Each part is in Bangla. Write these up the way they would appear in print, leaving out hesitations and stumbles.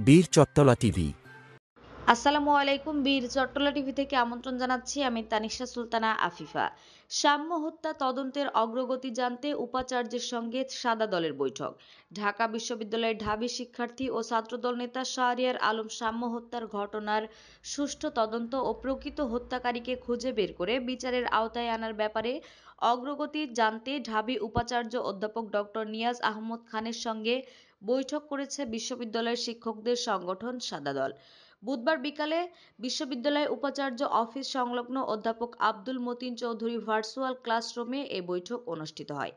বীর চট্টলা টিভি। আসসালামু আলাইকুম। বীর চট্টলা টিভি থেকে আমন্ত্রণ জানাচ্ছি। আমি তানিশা সুলতানা আফিফা। সাম্য হত্যা তদন্তের অগ্রগতি জানতে উপাচার্যের সঙ্গে সাদা দলের বৈঠক। ঢাকা বিশ্ববিদ্যালয়ের ঢাবি শিক্ষার্থী ও ছাত্রদল নেতা শাহরিয়ার আলম সাম্য হত্যার ঘটনার সুষ্ঠু তদন্ত ও প্রকৃত হত্যাকারীকে খুঁজে বের করে বিচারের আওতায় আনার ব্যাপারে অগ্রগতি জানতে ঢাবি উপাচার্য অধ্যাপক ডক্টর নিয়াজ আহমদ খানের সঙ্গে বৈঠক করেছে বিশ্ববিদ্যালয়ের শিক্ষকদের সংগঠন সাদা দল। বুধবার বিকালে বিশ্ববিদ্যালয় উপাচার্য অফিস সংলগ্ন অধ্যাপক আব্দুল মতিন চৌধুরী ভার্চুয়াল ক্লাসরুমে এ বৈঠক অনুষ্ঠিত হয়।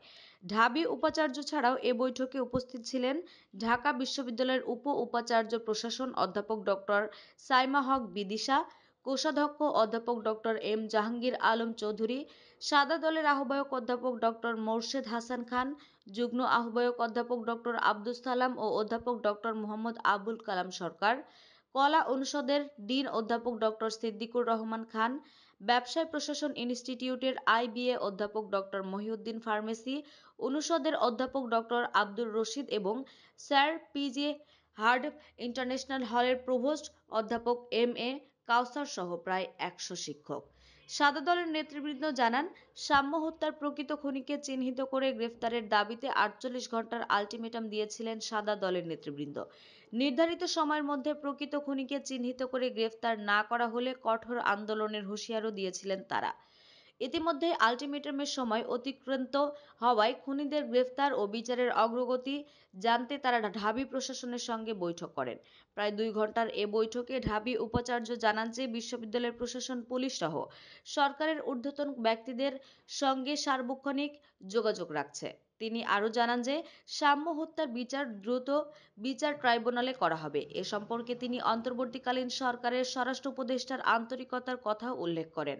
ঢাবি উপাচার্য ছাড়াও এ বৈঠকে উপস্থিত ছিলেন ঢাকা বিশ্ববিদ্যালয়ের উপাচার্য প্রশাসন অধ্যাপক ডক্টর সাইমা হক বিদিশা, কোষাধ্যক্ষ অধ্যাপক ডক্টর এম জাহাঙ্গীর আলম চৌধুরী, সাদা দলের আহ্বায়ক অধ্যাপক ডক্টর মোর্শেদ হাসান খান, যুগ্ম আহ্বায়ক অধ্যাপক ডক্টর আব্দুস সালাম ও অধ্যাপক ডক্টর মোহাম্মদ আবুল কালাম সরকার, কলা অনুষদের ডিন অধ্যাপক ডক্টর সিদ্দিকুর রহমান খান, ব্যবসায় প্রশাসন ইনস্টিটিউটের আইবিএ অধ্যাপক ডক্টর মহিউদ্দিন ফার্মেসি অনুষদের অধ্যাপক ডক্টর আব্দুর রশিদ এবং স্যার পিজে হার্ড ইন্টারন্যাশনাল হলের প্রভোস্ট অধ্যাপক এম এ কাউসার সহ প্রায় ১০০ শিক্ষক। সাদা দলের নেতৃবৃন্দ জানান, সাম্য হত্যার প্রকৃত খুনিকে চিহ্নিত করে গ্রেফতারের দাবিতে ৪৮ ঘণ্টার আলটিমেটাম দিয়েছিলেন সাদা দলের নেতৃবৃন্দ। নির্ধারিত সময়ের মধ্যে প্রকৃত খুনিকে চিহ্নিত করে গ্রেফতার না করা হলে কঠোর আন্দোলনের হুঁশিয়ারও দিয়েছিলেন তারা। ইতিমধ্যে আলটিমেটামের সময় অতিক্রান্ত হওয়ায় খুনিদের গ্রেফতার ও বিচারের অগ্রগতি জানতে তারা ঢাবি প্রশাসনের সঙ্গে বৈঠক করেন। প্রায় ২ ঘণ্টার এ বৈঠকে ঢাবি উপাচার্য জানান যে বিশ্ববিদ্যালয়ের প্রশাসন, পুলিশ সহ সরকারের ঊর্ধ্বতন ব্যক্তিদের সঙ্গে সার্বক্ষণিক যোগাযোগ রাখছে। তিনি আরও জানান যে সাম্য হত্যার বিচার দ্রুত বিচার ট্রাইব্যুনালে করা হবে। এ সম্পর্কে তিনি অন্তর্বর্তীকালীন সরকারের স্বরাষ্ট্র উপদেষ্টার আন্তরিকতার কথা উল্লেখ করেন।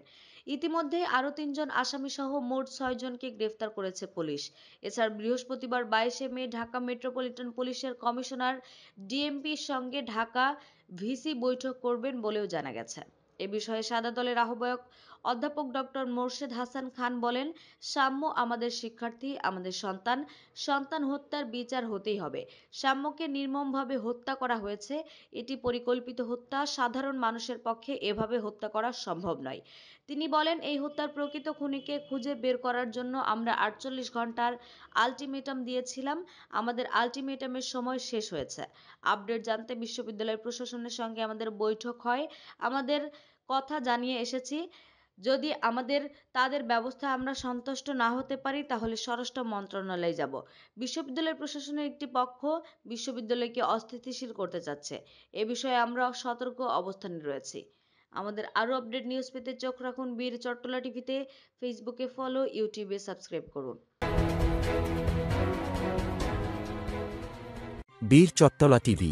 ইতিমধ্যে আরও ৩ জন আসামিসহ মোট ৬ জনকে গ্রেফতার করেছে পুলিশ। এছাড়া বৃহস্পতিবার ২২শে মে ঢাকা মেট্রোপলিটন পুলিশের কমিশনার ডিএমপির সঙ্গে ঢাকা ভিসি বৈঠক করবেন বলেও জানা গেছে। এ বিষয়ে সাদা দলের আহ্বায়ক অধ্যাপক ডক্টর মোর্শেদ হাসান খান বলেন, সাম্য আমাদের শিক্ষার্থী, আমাদের সন্তান। সন্তান হত্যার বিচার হতেই হবে। সাম্যকে নির্মমভাবে হত্যা করা হয়েছে। এটি পরিকল্পিত হত্যা। সাধারণ মানুষের পক্ষে এভাবে হত্যা করা সম্ভব নয়। তিনি বলেন, এই হত্যার প্রকৃত খুনিকে খুঁজে বের করার জন্য আমরা ৪৮ ঘণ্টার আলটিমেটাম দিয়েছিলাম। আমাদের আলটিমেটামের সময় শেষ হয়েছে। আপডেট জানতে বিশ্ববিদ্যালয় প্রশাসনের সঙ্গে আমাদের বৈঠক হয়। আমাদের কথা জানিয়ে এসেছি, যদি তাদের ব্যবস্থায় আমরা সন্তুষ্ট না হতে পারি তাহলে স্বরাষ্ট্র মন্ত্রণালয়ে যাব। বিশ্ববিদ্যালয় প্রশাসনের একটি পক্ষ বিশ্ববিদ্যালয়কে অস্থিতিশীল করতে চাচ্ছে। এ বিষয়ে আমরা সতর্ক অবস্থানে রয়েছি। আমাদের আরও আপডেট নিউজ পেতে চোখ রাখুন বীর চট্টলা টিভিতে। ফেসবুকে ফলো, ইউটিউবে সাবস্ক্রাইব করুন। বীর চট্টলা টিভি।